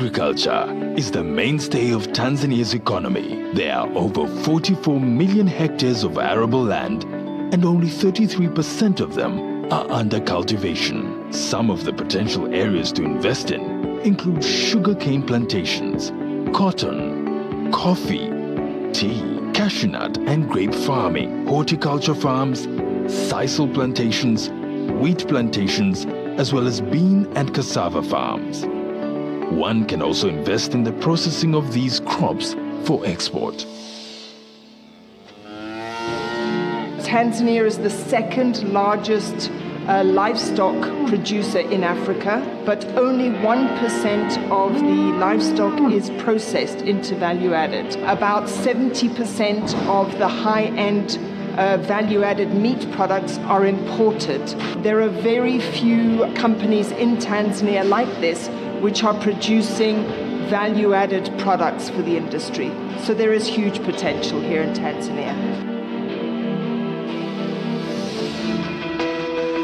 Agriculture is the mainstay of Tanzania's economy. There are over 44 million hectares of arable land, and only 33% of them are under cultivation. Some of the potential areas to invest in include sugarcane plantations, cotton, coffee, tea, cashew nut and grape farming, horticulture farms, sisal plantations, wheat plantations, as well as bean and cassava farms. One can also invest in the processing of these crops for export. Tanzania is the second largest livestock producer in Africa, but only 1% of the livestock is processed into value added. About 70% of the high-end value-added meat products are imported. There are very few companies in Tanzania like this which are producing value-added products for the industry. So there is huge potential here in Tanzania.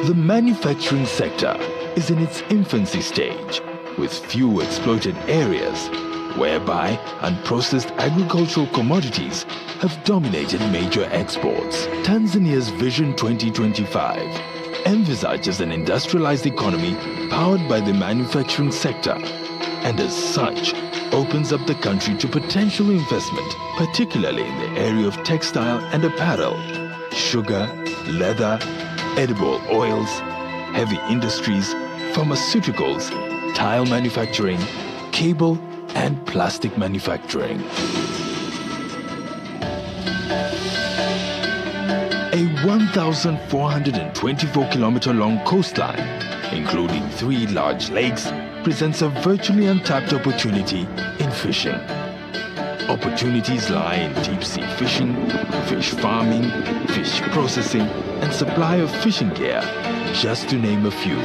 The manufacturing sector is in its infancy stage, with few exploited areas, whereby unprocessed agricultural commodities have dominated major exports. Tanzania's Vision 2025 envisages an industrialized economy powered by the manufacturing sector, and as such, opens up the country to potential investment, particularly in the area of textile and apparel, sugar, leather, edible oils, heavy industries, pharmaceuticals, tile manufacturing, cable, and plastic manufacturing. A 1,424-kilometer-long coastline, including 3 large lakes, presents a virtually untapped opportunity in fishing. Opportunities lie in deep-sea fishing, fish farming, fish processing, and supply of fishing gear, just to name a few.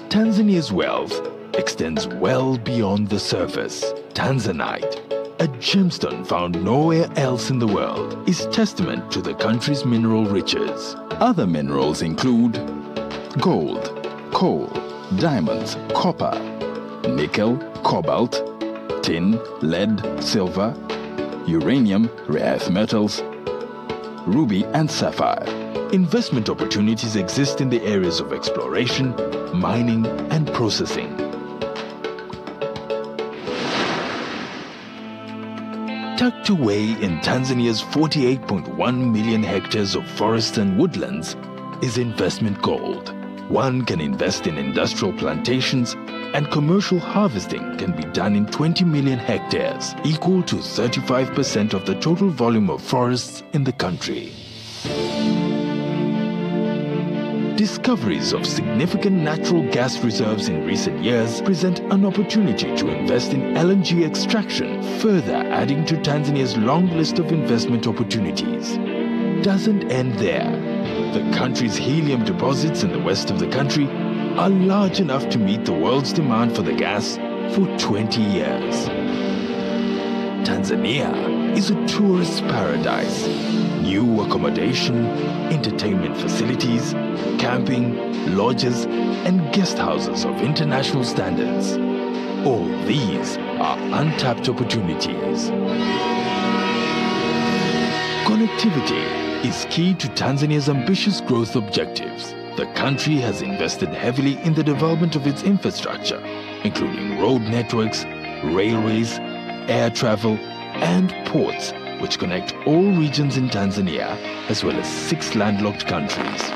Tanzania's wealth extends well beyond the surface. Tanzanite, a gemstone found nowhere else in the world, is testament to the country's mineral riches. Other minerals include gold, coal, diamonds, copper, nickel, cobalt, tin, lead, silver, uranium, rare earth metals, ruby and sapphire. Investment opportunities exist in the areas of exploration, mining and processing. Tucked away in Tanzania's 48.1 million hectares of forests and woodlands is investment gold. One can invest in industrial plantations, and commercial harvesting can be done in 20 million hectares, equal to 35% of the total volume of forests in the country. Discoveries of significant natural gas reserves in recent years present an opportunity to invest in LNG extraction, further adding to Tanzania's long list of investment opportunities. Doesn't end there. The country's helium deposits in the west of the country are large enough to meet the world's demand for the gas for 20 years. Tanzania is a tourist paradise. New accommodation, entertainment facilities, camping, lodges, and guest houses of international standards. All these are untapped opportunities. Connectivity is key to Tanzania's ambitious growth objectives. The country has invested heavily in the development of its infrastructure, including road networks, railways, air travel, and ports, which connect all regions in Tanzania, as well as 6 landlocked countries.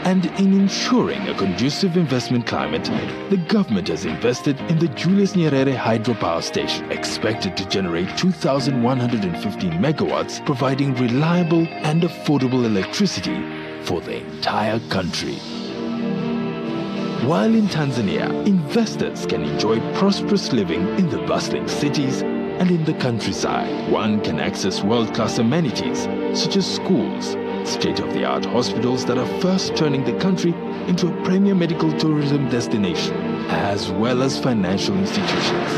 And in ensuring a conducive investment climate, the government has invested in the Julius Nyerere hydropower station, expected to generate 2,115 megawatts, providing reliable and affordable electricity for the entire country. While in Tanzania, investors can enjoy prosperous living in the bustling cities and in the countryside. One can access world-class amenities such as schools, state-of-the-art hospitals that are first turning the country into a premier medical tourism destination, as well as financial institutions.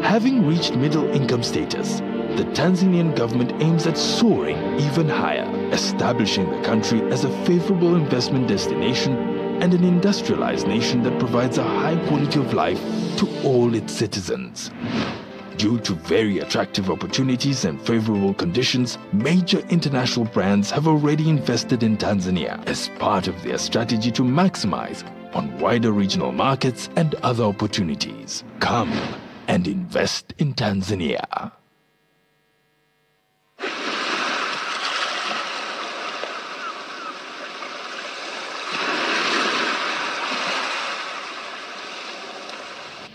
Having reached middle income status, the Tanzanian government aims at soaring even higher, establishing the country as a favorable investment destination and an industrialized nation that provides a high quality of life to all its citizens. Due to very attractive opportunities and favorable conditions, major international brands have already invested in Tanzania as part of their strategy to maximize on wider regional markets and other opportunities. Come and invest in Tanzania.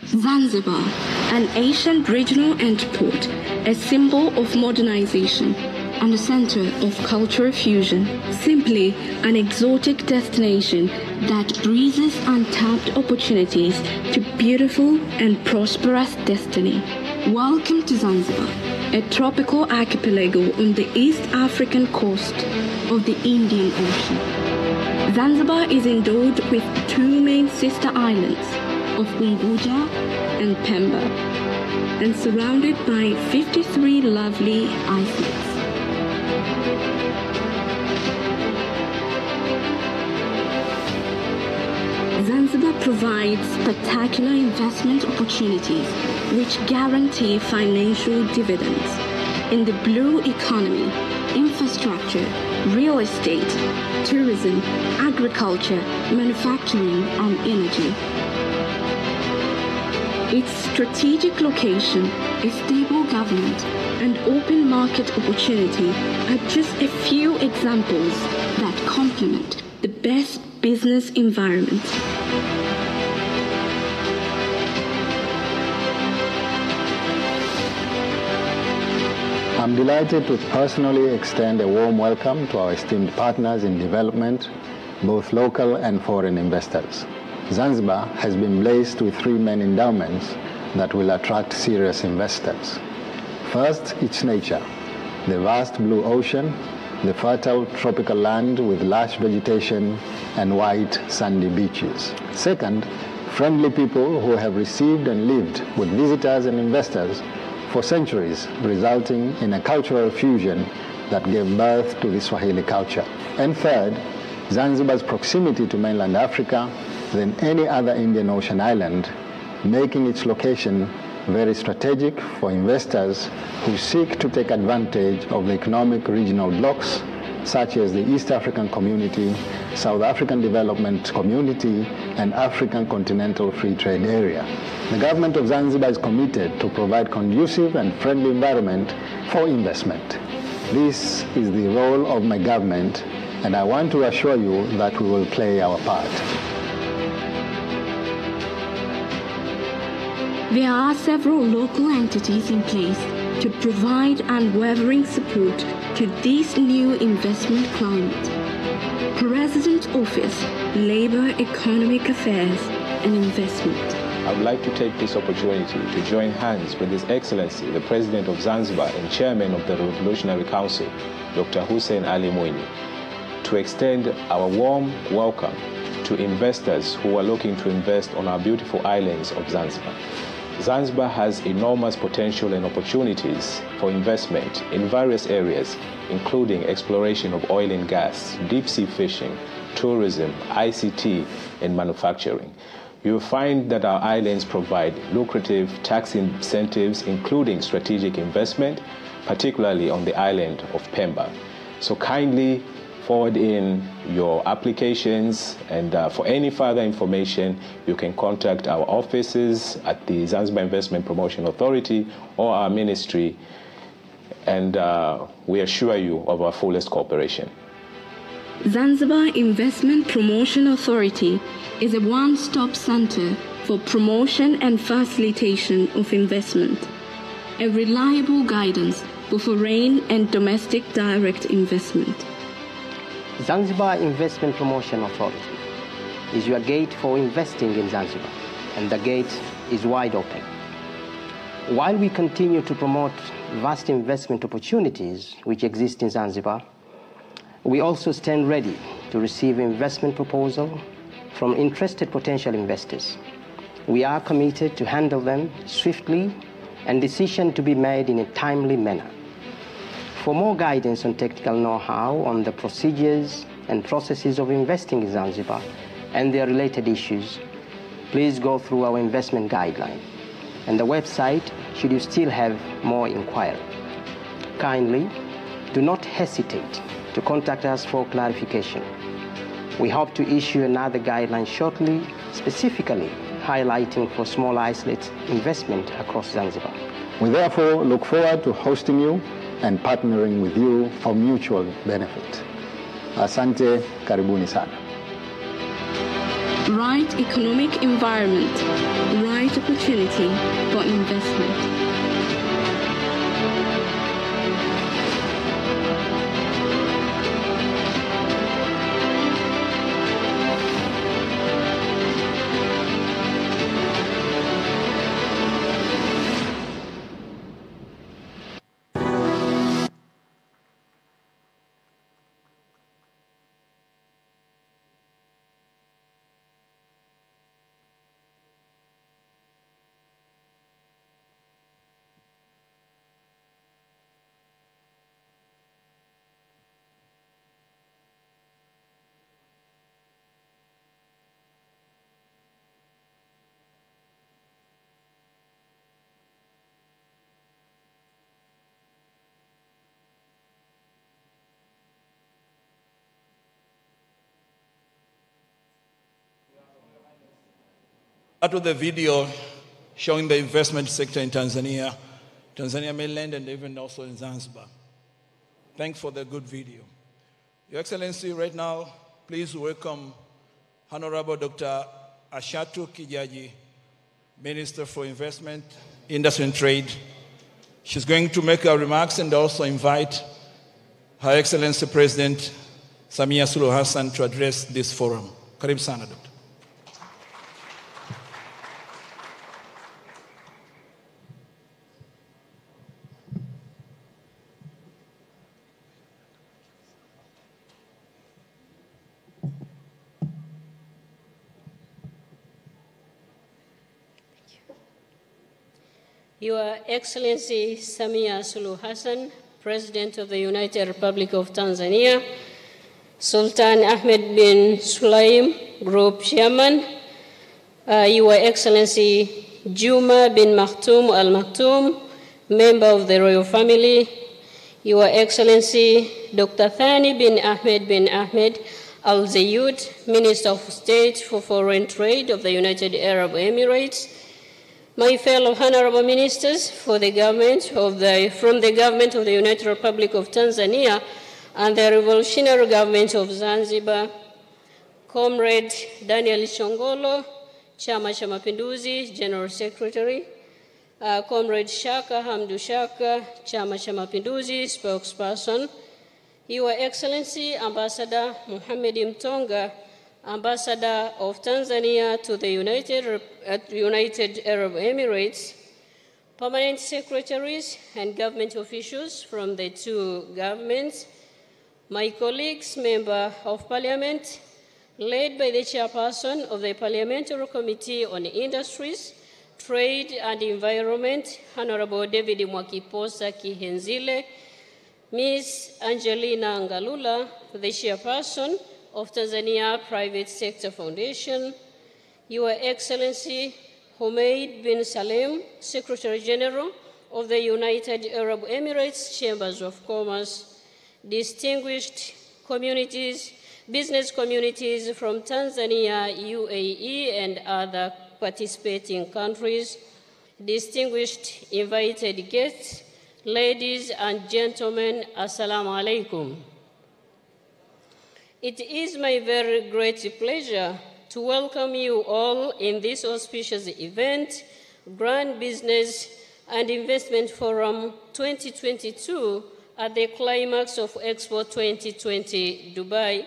Zanzibar, an ancient regional port, a symbol of modernization and a center of cultural fusion. Simply an exotic destination that breezes untapped opportunities to beautiful and prosperous destiny. Welcome to Zanzibar, a tropical archipelago on the East African coast of the Indian Ocean. Zanzibar is endowed with two main sister islands of Unguja and Pemba, and surrounded by 53 lovely islets. Zanzibar provides spectacular investment opportunities which guarantee financial dividends in the blue economy, infrastructure, real estate, tourism, agriculture, manufacturing, and energy. Its strategic location, a stable government, and open market opportunity are just a few examples that complement the best business environment. I'm delighted to personally extend a warm welcome to our esteemed partners in development, both local and foreign investors. Zanzibar has been blessed with three main endowments that will attract serious investors. First, its nature, the vast blue ocean, the fertile tropical land with lush vegetation and white sandy beaches. Second, friendly people who have received and lived with visitors and investors for centuries, resulting in a cultural fusion that gave birth to the Swahili culture. And third, Zanzibar's proximity to mainland Africa than any other Indian Ocean island, making its location very strategic for investors who seek to take advantage of the economic regional blocks such as the East African Community, South African Development Community, and African Continental Free Trade Area. The government of Zanzibar is committed to provide conducive and friendly environment for investment. This is the role of my government, and I want to assure you that we will play our part. There are several local entities in place to provide unwavering support to this new investment climate. President's Office, Labor, Economic Affairs and Investment. I would like to take this opportunity to join hands with His Excellency, the President of Zanzibar and Chairman of the Revolutionary Council, Dr. Hussein Ali Mwinyi, to extend our warm welcome to investors who are looking to invest on our beautiful islands of Zanzibar. Zanzibar has enormous potential and opportunities for investment in various areas, including exploration of oil and gas, deep-sea fishing, tourism, ICT, and manufacturing. You will find that our islands provide lucrative tax incentives, including strategic investment, particularly on the island of Pemba. So kindly forward in your applications, and for any further information, you can contact our offices at the Zanzibar Investment Promotion Authority or our ministry, and we assure you of our fullest cooperation. Zanzibar Investment Promotion Authority is a one-stop center for promotion and facilitation of investment, a reliable guidance for foreign and domestic direct investment. Zanzibar Investment Promotion Authority is your gate for investing in Zanzibar, and the gate is wide open. While we continue to promote vast investment opportunities which exist in Zanzibar, we also stand ready to receive investment proposals from interested potential investors. We are committed to handle them swiftly and decisions to be made in a timely manner. For more guidance on technical know-how on the procedures and processes of investing in Zanzibar and their related issues, please go through our investment guideline and the website should you still have more inquiry. Kindly do not hesitate to contact us for clarification. We hope to issue another guideline shortly, specifically highlighting for small isolate investment across Zanzibar. We therefore look forward to hosting you and partnering with you for mutual benefit. Asante, karibuni sana. Right economic environment, right opportunity for investment. That was the video showing the investment sector in Tanzania, Tanzania mainland, and even also in Zanzibar. Thanks for the good video. Your Excellency, right now, please welcome Honorable Dr. Ashatu Kijaji, Minister for Investment, Industry and Trade. She's going to make her remarks and also invite Her Excellency President Samia Suluhu Hassan to address this forum. Karibu sana, Dr. Your Excellency Samia Suluhu Hassan, President of the United Republic of Tanzania, Sultan Ahmed bin Sulaim, Group Chairman, Your Excellency Juma bin Maktoum Al Maktoum, Member of the Royal Family, Your Excellency Dr. Thani bin Ahmed Al Zayed, Minister of State for Foreign Trade of the United Arab Emirates, my fellow honorable ministers from the government of the United Republic of Tanzania and the revolutionary government of Zanzibar, Comrade Daniel Chongolo, Chama cha Mapinduzi, General Secretary, Comrade Shaka Hamdu Shaka, Chama cha Mapinduzi, Spokesperson, Your Excellency Ambassador Mohamed Mtonga, Ambassador of Tanzania to the United Arab Emirates, permanent secretaries and government officials from the two governments, my colleagues, Member of Parliament, led by the Chairperson of the Parliamentary Committee on Industries, Trade and Environment, Honorable David Mwakiposa Kihenzile, Ms. Angelina Ngalula, the Chairperson of Tanzania Private Sector Foundation, Your Excellency Humaid bin Salem, Secretary General of the United Arab Emirates Chambers of Commerce, distinguished communities, business communities from Tanzania, UAE, and other participating countries, distinguished invited guests, ladies and gentlemen, Assalamu alaikum. It is my very great pleasure to welcome you all in this auspicious event, Grand Business and Investment Forum 2022 at the climax of Expo 2020 Dubai,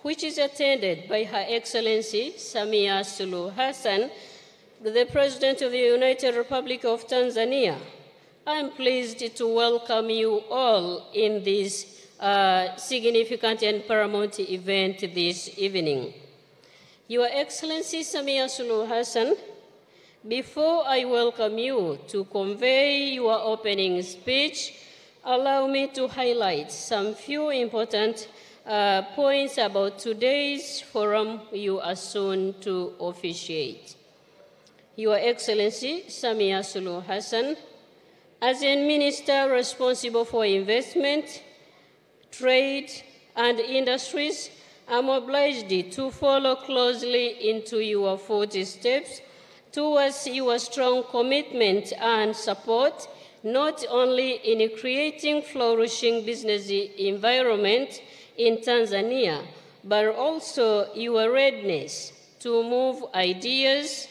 which is attended by Her Excellency Samia Suluhu Hassan, the President of the United Republic of Tanzania. I am pleased to welcome you all in this significant and paramount event this evening. Your Excellency Samia Suluhu Hassan, before I welcome you to convey your opening speech, allow me to highlight some few important points about today's forum you are soon to officiate. Your Excellency, Samia Suluhu Hassan, as a minister responsible for investment, trade, and industries, I'm obliged to follow closely into your footsteps towards your strong commitment and support, not only in creating flourishing business environment in Tanzania, but also your readiness to move ideas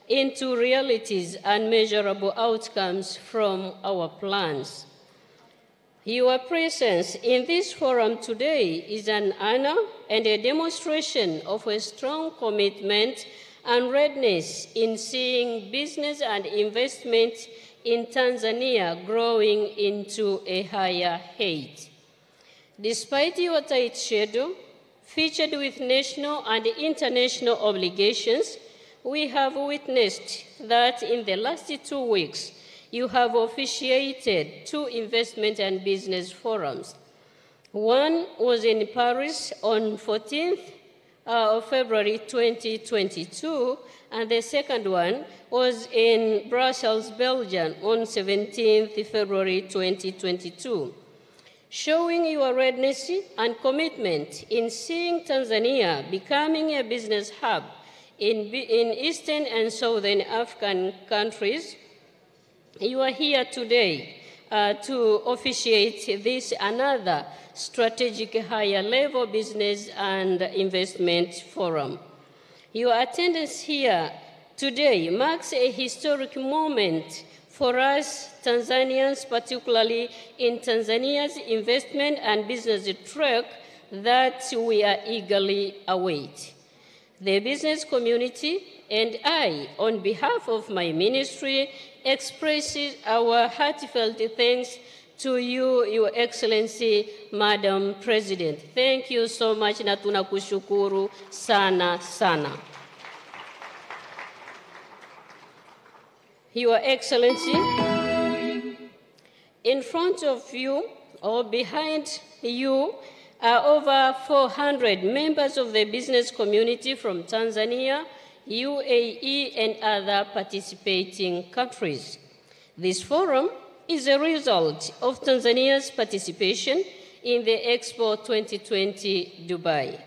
into realities and measurable outcomes from our plans. Your presence in this forum today is an honor and a demonstration of a strong commitment and readiness in seeing business and investment in Tanzania growing into a higher height. Despite your tight schedule, featured with national and international obligations, we have witnessed that in the last 2 weeks, you have officiated 2 investment and business forums. One was in Paris on 14th of February 2022, and the second one was in Brussels, Belgium on 17th February 2022. Showing your readiness and commitment in seeing Tanzania becoming a business hub in Eastern and Southern African countries, you are here today to officiate this another strategic higher level business and investment forum. Your attendance here today marks a historic moment for us Tanzanians, particularly in Tanzania's investment and business track that we are eagerly await. The business community and I, on behalf of my ministry, expresses our heartfelt thanks to you, Your Excellency, Madam President. Thank you so much, na tunakushukuru sana sana. Your Excellency, in front of you or behind you are over 400 members of the business community from Tanzania, UAE, and other participating countries. This forum is a result of Tanzania's participation in the Expo 2020 Dubai.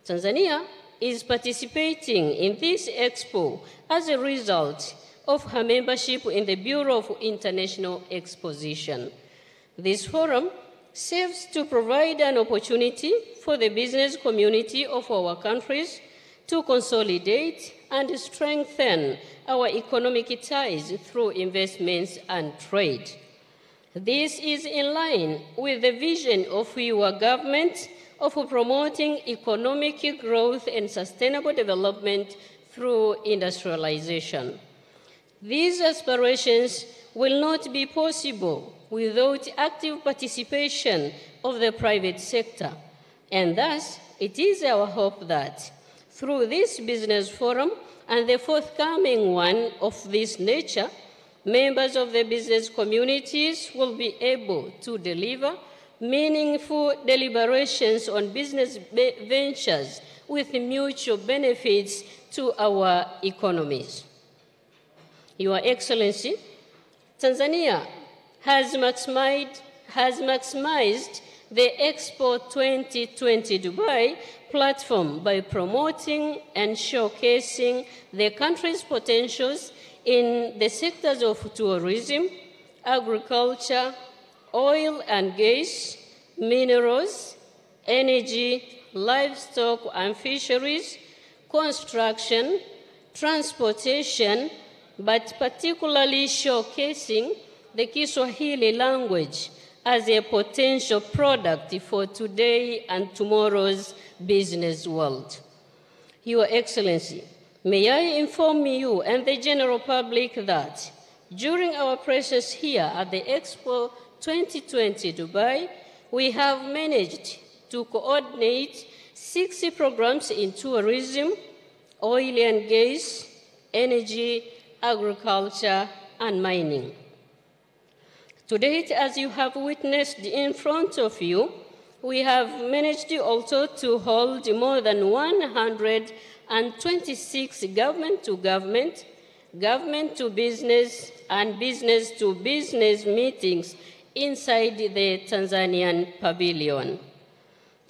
Tanzania is participating in this Expo as a result of her membership in the Bureau of International Exposition. This forum serves to provide an opportunity for the business community of our countries to consolidate and strengthen our economic ties through investments and trade. This is in line with the vision of your government of promoting economic growth and sustainable development through industrialization. These aspirations will not be possible without active participation of the private sector, and thus it is our hope that through this business forum and the forthcoming one of this nature, members of the business communities will be able to deliver meaningful deliberations on business ventures with mutual benefits to our economies. Your Excellency, Tanzania has maximized the Expo 2020 Dubai platform by promoting and showcasing the country's potentials in the sectors of tourism, agriculture, oil and gas, minerals, energy, livestock and fisheries, construction, transportation, but particularly showcasing the Kiswahili language as a potential product for today and tomorrow's business world. Your Excellency, may I inform you and the general public that during our presence here at the Expo 2020 Dubai, we have managed to coordinate 60 programs in tourism, oil and gas, energy, agriculture, and mining. To date, as you have witnessed in front of you, we have managed also to hold more than 126 government-to-government, government-to-business, and business-to-business meetings inside the Tanzanian pavilion.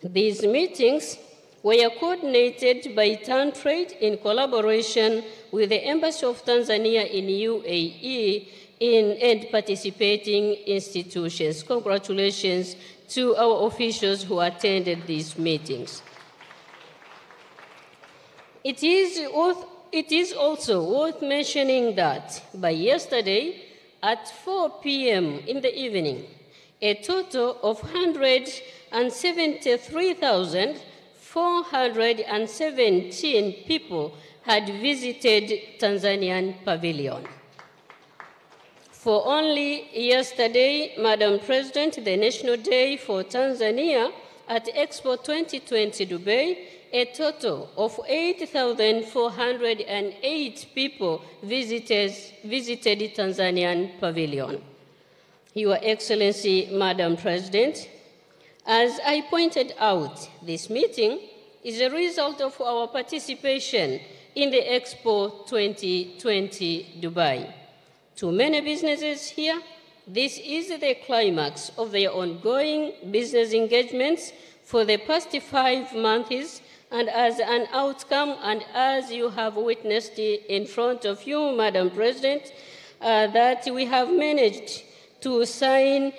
These meetings were coordinated by TanTrade in collaboration with the Embassy of Tanzania in UAE and participating institutions. Congratulations to our officials who attended these meetings. It is also worth mentioning that by yesterday at 4 p.m. in the evening, a total of 173,417 people had visited Tanzanian pavilion. For only yesterday, Madam President, the National Day for Tanzania at Expo 2020 Dubai, a total of 8,408 people visited Tanzanian pavilion. Your Excellency, Madam President, as I pointed out, this meeting is a result of our participation in the Expo 2020 Dubai. To many businesses here, this is the climax of their ongoing business engagements for the past 5 months, and as an outcome, and as you have witnessed in front of you, Madam President, that we have managed to sign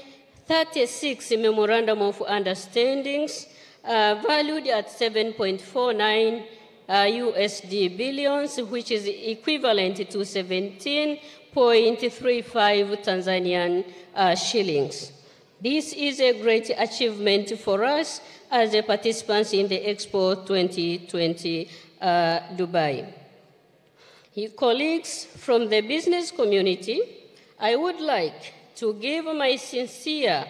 36 memorandum of understandings valued at 7.49 USD billions, which is equivalent to 17.35 Tanzanian shillings. This is a great achievement for us as the participants in the Expo 2020 Dubai. Colleagues from the business community, I would like to give my sincere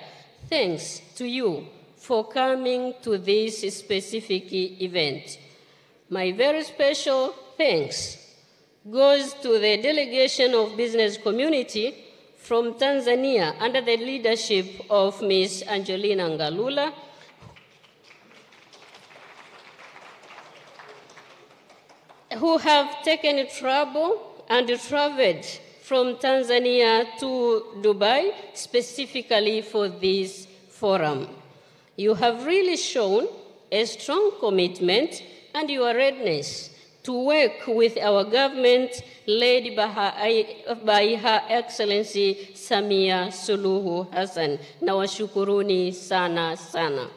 thanks to you for coming to this specific event. My very special thanks goes to the delegation of business community from Tanzania under the leadership of Ms. Angelina Ngalula, who have taken trouble and traveled from Tanzania to Dubai specifically for this forum. You have really shown a strong commitment and your readiness to work with our government led by Her Excellency Samia Suluhu Hassan. Nawashukuruni sana sana.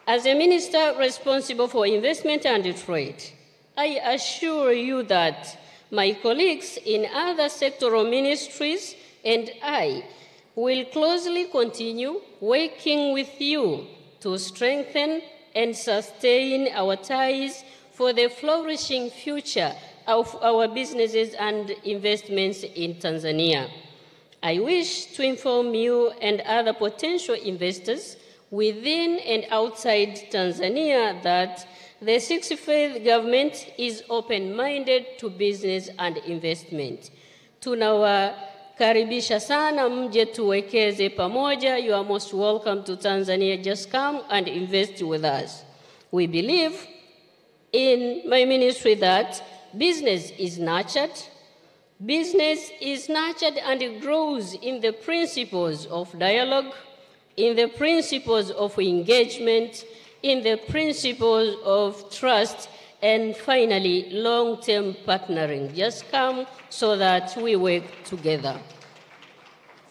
As a minister responsible for investment and trade, I assure you that my colleagues in other sectoral ministries and I will closely continue working with you to strengthen and sustain our ties for the flourishing future of our businesses and investments in Tanzania. I wish to inform you and other potential investors within and outside Tanzania that the 65th government is open-minded to business and investment. Tunawakaribisha sana mje tuwekeze pamoja. You are most welcome to Tanzania. Just come and invest with us. We believe in my ministry that business is nurtured. Business is nurtured and it grows in the principles of dialogue, in the principles of engagement, in the principles of trust, and finally, long-term partnering. Just come so that we work together.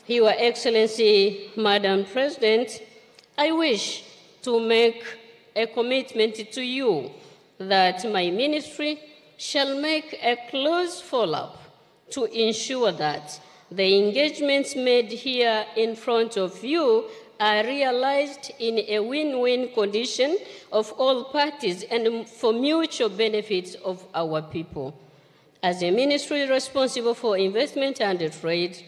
Your Excellency, Madam President, I wish to make a commitment to you that my ministry shall make a close follow-up to ensure that the engagements made here in front of you are realized in a win-win condition of all parties and for mutual benefits of our people. As a ministry responsible for investment and trade,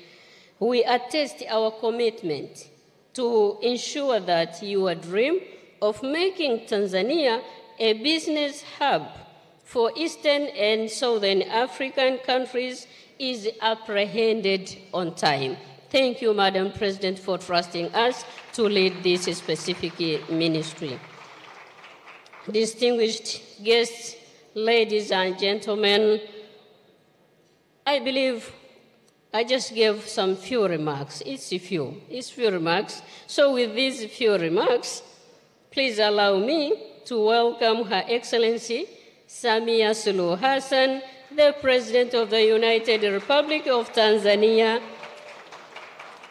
we attest our commitment to ensure that your dream of making Tanzania a business hub for Eastern and Southern African countries is apprehended on time. Thank you, Madam President, for trusting us to lead this specific ministry. Distinguished guests, ladies and gentlemen, I believe I just gave some few remarks. It's few remarks. So with these few remarks, please allow me to welcome Her Excellency Samia Suluhu Hassan, the President of the United Republic of Tanzania,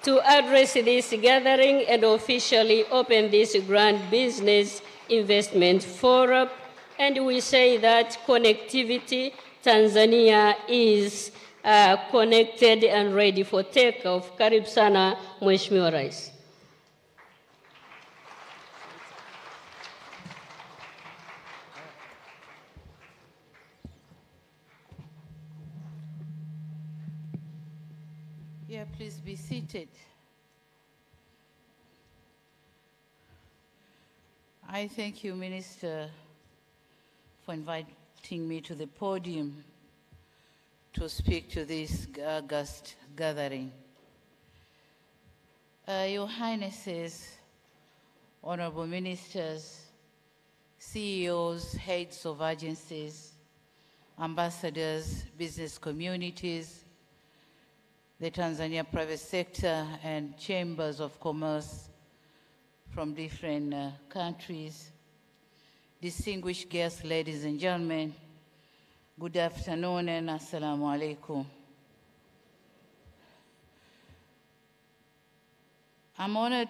to address this gathering and officially open this grand business investment forum. And we say that connectivity, Tanzania is connected and ready for takeoff. Karibu sana, Mheshimiwa Rais. Yeah, please be seated. I thank you, Minister, for inviting me to the podium to speak to this august gathering. Your Highnesses, Honorable Ministers, CEOs, heads of agencies, ambassadors, business communities, the Tanzania private sector, and chambers of commerce from different countries, distinguished guests, ladies and gentlemen, good afternoon and assalamu alaikum. I'm honored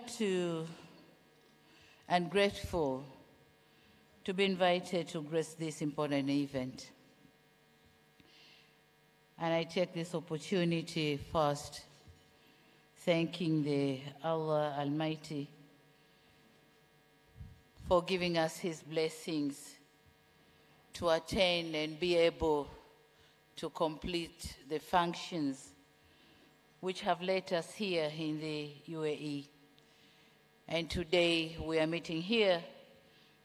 and grateful to be invited to grace this important event. And I take this opportunity first, thanking the Allah Almighty for giving us His blessings to attain and be able to complete the functions which have led us here in the UAE. And today we are meeting here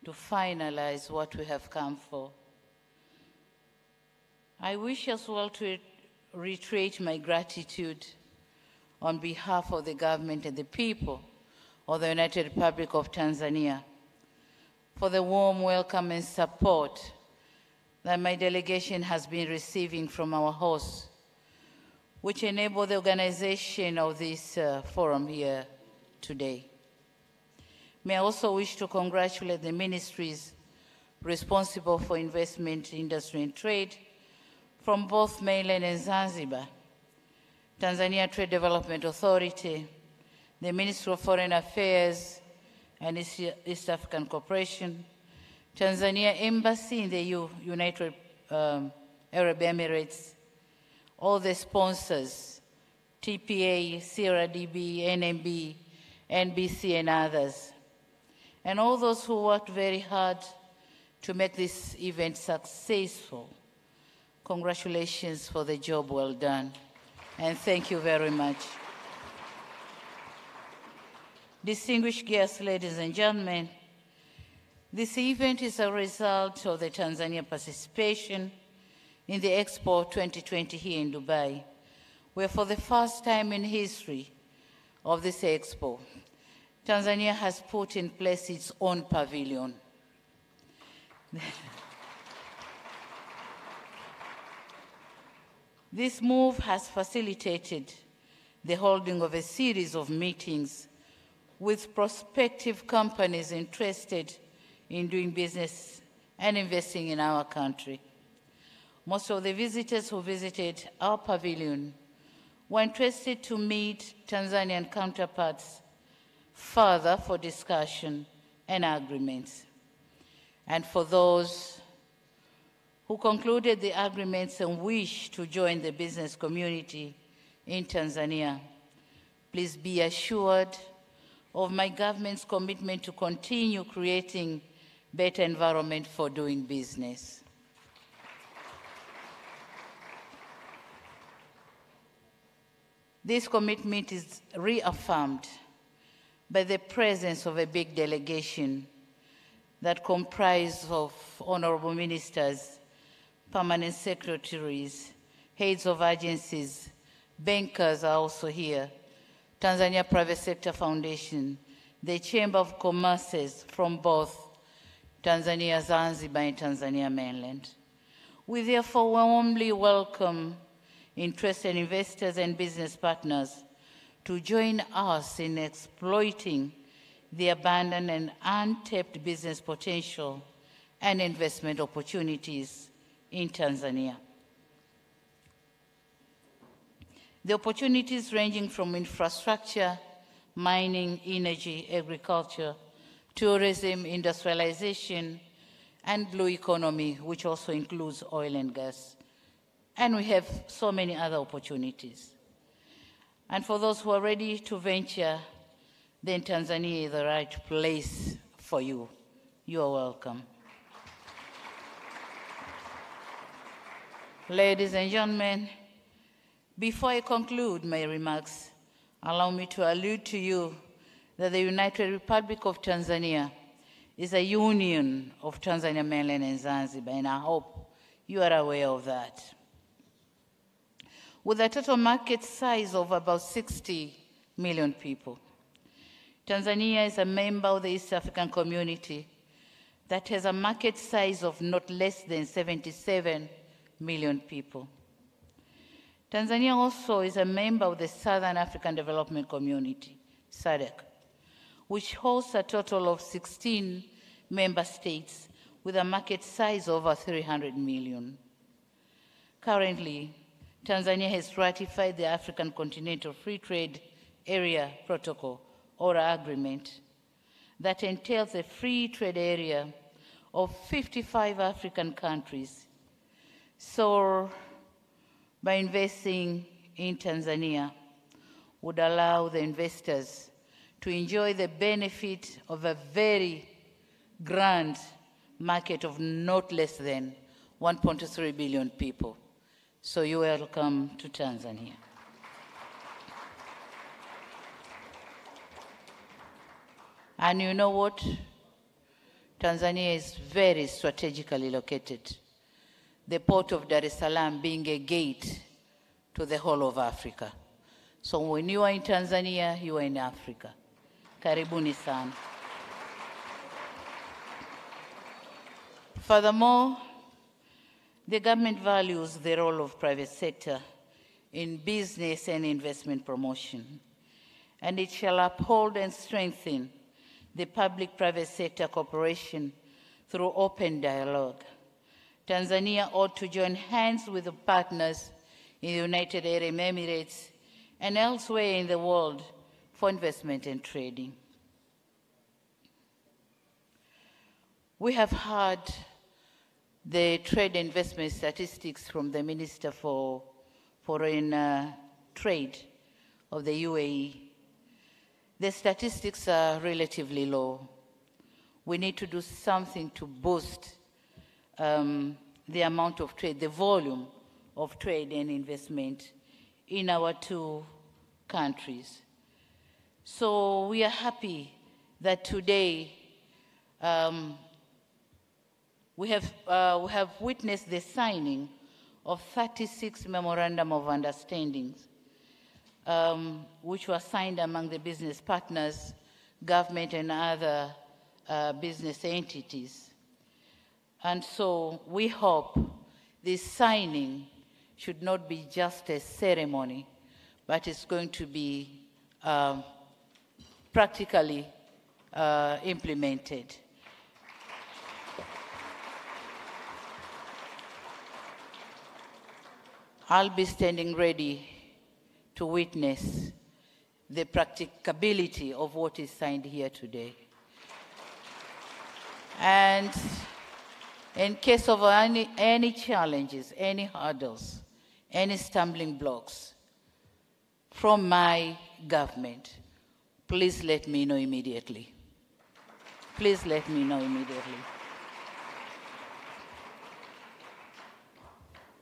to finalize what we have come for. I wish as well to reiterate my gratitude on behalf of the government and the people of the United Republic of Tanzania for the warm welcome and support that my delegation has been receiving from our hosts, which enabled the organization of this forum here today. May I also wish to congratulate the ministries responsible for investment, industry, and trade from both mainland and Zanzibar, Tanzania Trade Development Authority, the Ministry of Foreign Affairs and East African Cooperation, Tanzania Embassy in the United Arab Emirates, all the sponsors, TPA, CRDB, NMB, NBC, and others, and all those who worked very hard to make this event successful. Congratulations for the job well done, and thank you very much. Distinguished guests, ladies and gentlemen, this event is a result of the Tanzania participation in the Expo 2020 here in Dubai, where for the first time in history of this Expo, Tanzania has put in place its own pavilion. This move has facilitated the holding of a series of meetings with prospective companies interested in doing business and investing in our country. Most of the visitors who visited our pavilion were interested to meet Tanzanian counterparts further for discussion and agreements. And for those who concluded the agreements and wish to join the business community in Tanzania, please be assured of my government's commitment to continue creating better environment for doing business. This commitment is reaffirmed by the presence of a big delegation that comprises of honorable ministers, permanent secretaries, heads of agencies, bankers are also here, Tanzania Private Sector Foundation, the Chamber of Commerces from both Tanzania, Zanzibar, and Tanzania mainland. We therefore warmly welcome interested investors and business partners to join us in exploiting the abundant and untapped business potential and investment opportunities in Tanzania. The opportunities ranging from infrastructure, mining, energy, agriculture, tourism, industrialization, and blue economy, which also includes oil and gas. And we have so many other opportunities. And for those who are ready to venture, then Tanzania is the right place for you. You are welcome. Ladies and gentlemen, before I conclude my remarks, allow me to allude to you that the United Republic of Tanzania is a union of Tanzania mainland and Zanzibar, and I hope you are aware of that. With a total market size of about 60 million people, Tanzania is a member of the East African community that has a market size of not less than 77 million people. Tanzania also is a member of the Southern African Development Community, SADC, which hosts a total of 16 member states with a market size of over 300 million. Currently, Tanzania has ratified the African Continental Free Trade Area Protocol, or agreement, that entails a free trade area of 55 African countries. So, by investing in Tanzania, would allow the investors to enjoy the benefit of a very grand market of not less than 1.3 billion people. So you're welcome to Tanzania. And you know what? Tanzania is very strategically located. The port of Dar es Salaam being a gate to the whole of Africa. So when you are in Tanzania, you are in Africa. Karibuni sana. Furthermore, the government values the role of private sector in business and investment promotion, and it shall uphold and strengthen the public-private sector cooperation through open dialogue. Tanzania ought to join hands with the partners in the United Arab Emirates and elsewhere in the world for investment and trading. We have heard the trade and investment statistics from the Minister for Foreign Trade of the UAE. The statistics are relatively low. We need to do something to boost the amount of trade, the volume of trade and investment in our two countries. So we are happy that today we have witnessed the signing of 36 memorandum of understandings, which were signed among the business partners, government, and other business entities. And so we hope this signing should not be just a ceremony, but it's going to be practically implemented. I'll be standing ready to witness the practicability of what is signed here today. And in case of any challenges, any hurdles, any stumbling blocks from my government, please let me know immediately. Please let me know immediately.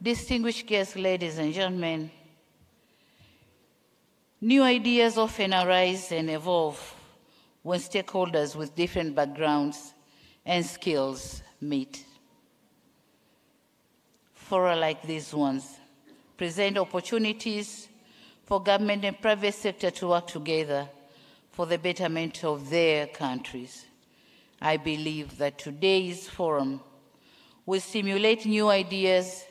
Distinguished guests, ladies and gentlemen, new ideas often arise and evolve when stakeholders with different backgrounds and skills meet. Fora like these ones present opportunities for government and private sector to work together for the betterment of their countries. I believe that today's forum will stimulate new ideas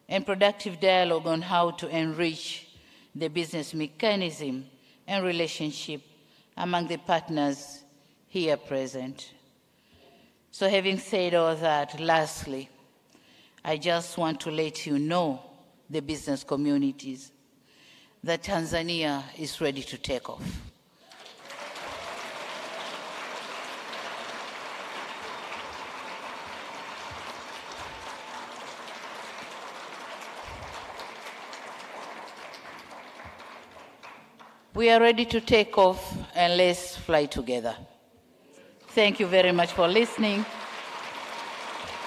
and productive dialogue on how to enrich the business mechanism and relationship among the partners here present. So having said all that, lastly, I just want to let you know, the business communities, that Tanzania is ready to take off. We are ready to take off, and let's fly together. Thank you very much for listening.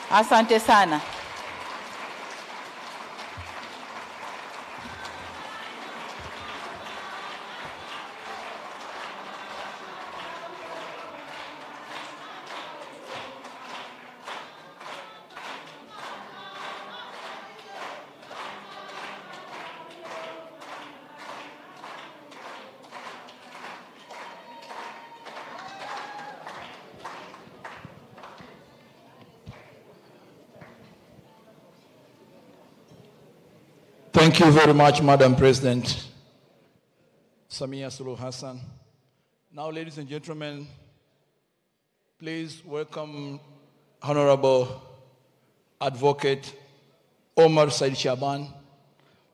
Asante sana. Thank you very much, Madam President Samia Suluhu Hassan. Now, ladies and gentlemen, please welcome Honorable Advocate Omar Said Shaban,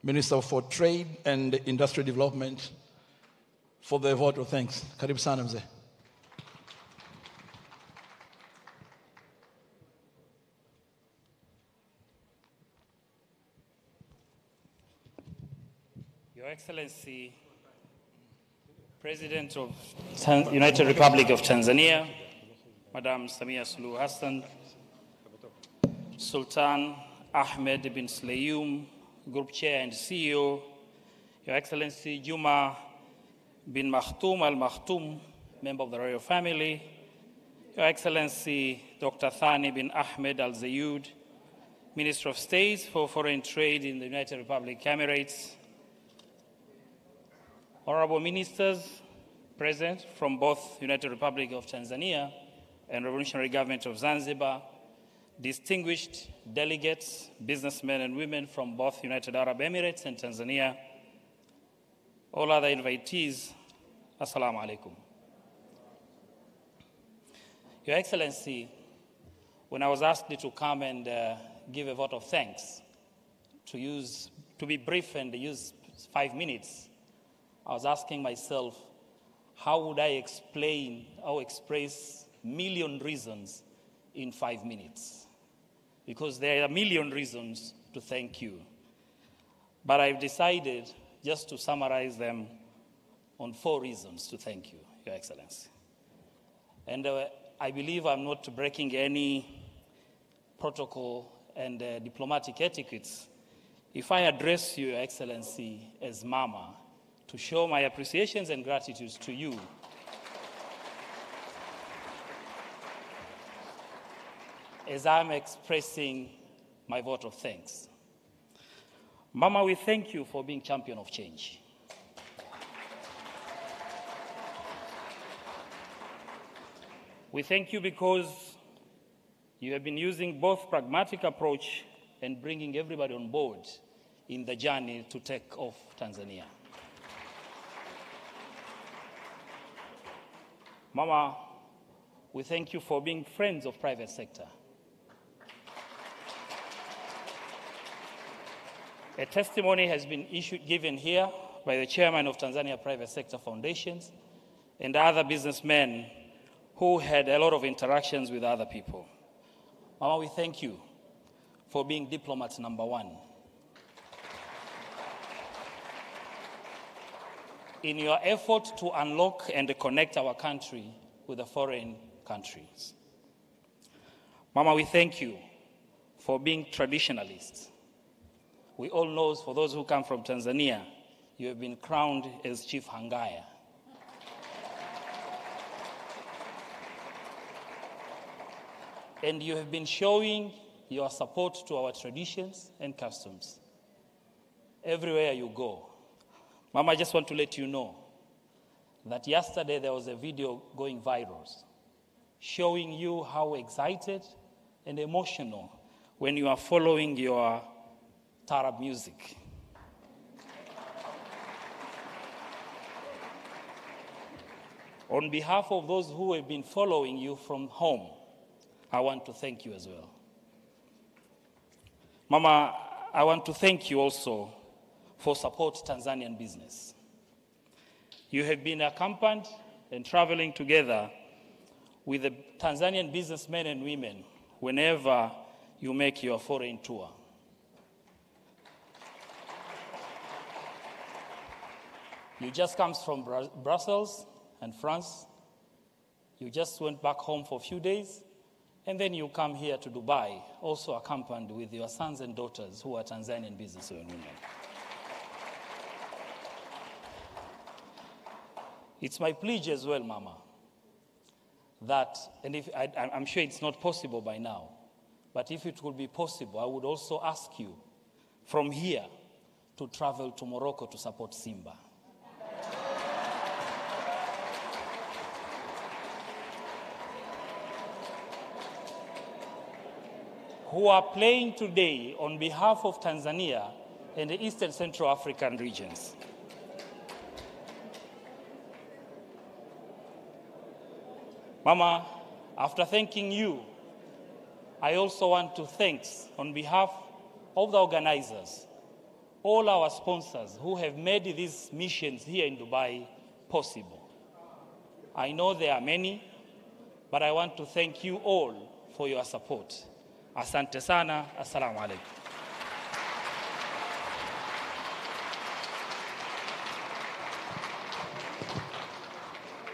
Minister for Trade and Industrial Development, for the vote of thanks. Karibu sana mzee. Your Excellency, President of United Republic of Tanzania, Madam Samia Suluhu Hassan, Sultan Ahmed bin Sulayum, Group Chair and CEO, Your Excellency Juma bin Makhtoum Al Makhtoum, member of the royal family, Your Excellency Dr. Thani bin Ahmed Al Zayed, Minister of State for Foreign Trade in the United Republic Emirates, Honorable Ministers present from both United Republic of Tanzania and Revolutionary Government of Zanzibar, distinguished delegates, businessmen and women from both United Arab Emirates and Tanzania, all other invitees, Assalamu alaikum. Your Excellency, when I was asked to come and give a vote of thanks, to be brief and use 5 minutes, I was asking myself, how would I explain or express million reasons in 5 minutes? Because there are a million reasons to thank you. But I've decided just to summarize them on 4 reasons to thank you, Your Excellency. And I believe I'm not breaking any protocol and diplomatic etiquettes if I address you, Your Excellency, as Mama, to show my appreciations and gratitude to you. As I'm expressing my vote of thanks. Mama, we thank you for being champion of change. We thank you because you have been using both pragmatic approach and bringing everybody on board in the journey to take off Tanzania. Mama, we thank you for being friends of private sector. A testimony has been given here by the chairman of Tanzania Private Sector Foundations and other businessmen who had a lot of interactions with other people. Mama, we thank you for being diplomat number 1. In your effort to unlock and connect our country with the foreign countries. Mama, we thank you for being traditionalists. We all know, for those who come from Tanzania, you have been crowned as Chief Hangaya. And you have been showing your support to our traditions and customs. everywhere you go. Mama, I just want to let you know that yesterday there was a video going viral showing you how excited and emotional when you are following your Tarab music. On behalf of those who have been following you from home, I want to thank you as well. Mama, I want to thank you also for support Tanzanian business. You have been accompanied and traveling together with the Tanzanian businessmen and women whenever you make your foreign tour. You just come from Brussels and France. You just went back home for a few days, and then you come here to Dubai, also accompanied with your sons and daughters who are Tanzanian businessmen and women. It's my pledge as well, Mama, that, and if I'm sure it's not possible by now, but if it would be possible, I would also ask you from here to travel to Morocco to support Simba. Who are playing today on behalf of Tanzania and the Eastern Central African regions. Mama, after thanking you, I also want to thank, on behalf of the organizers, all our sponsors who have made these missions here in Dubai possible. I know there are many, but I want to thank you all for your support. Asante sana, assalamu alaikum.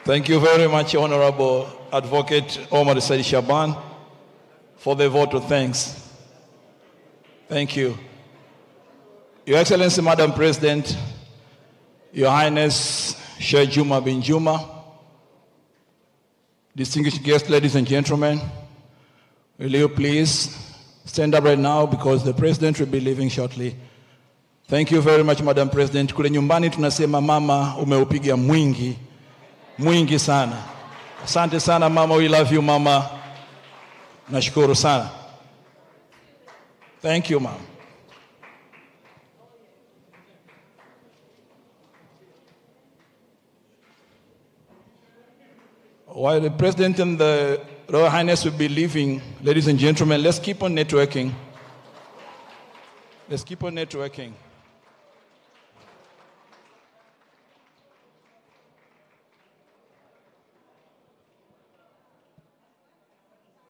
Thank you very much, Honorable Advocate Omar Said Shaban, for the vote of thanks. Thank you. Your Excellency, Madam President, Your Highness Sheikh Juma bin Juma, distinguished guests, ladies and gentlemen, will you please stand up right now because the President will be leaving shortly. Thank you very much, Madam President. Kule nyumbani tunasema mama umeupiga mwingi, mwingi sana. Asante sana mama, we love you mama. Nashukuru sana. Thank you, ma'am. While the President and the Royal Highness will be leaving, ladies and gentlemen, let's keep on networking. Let's keep on networking.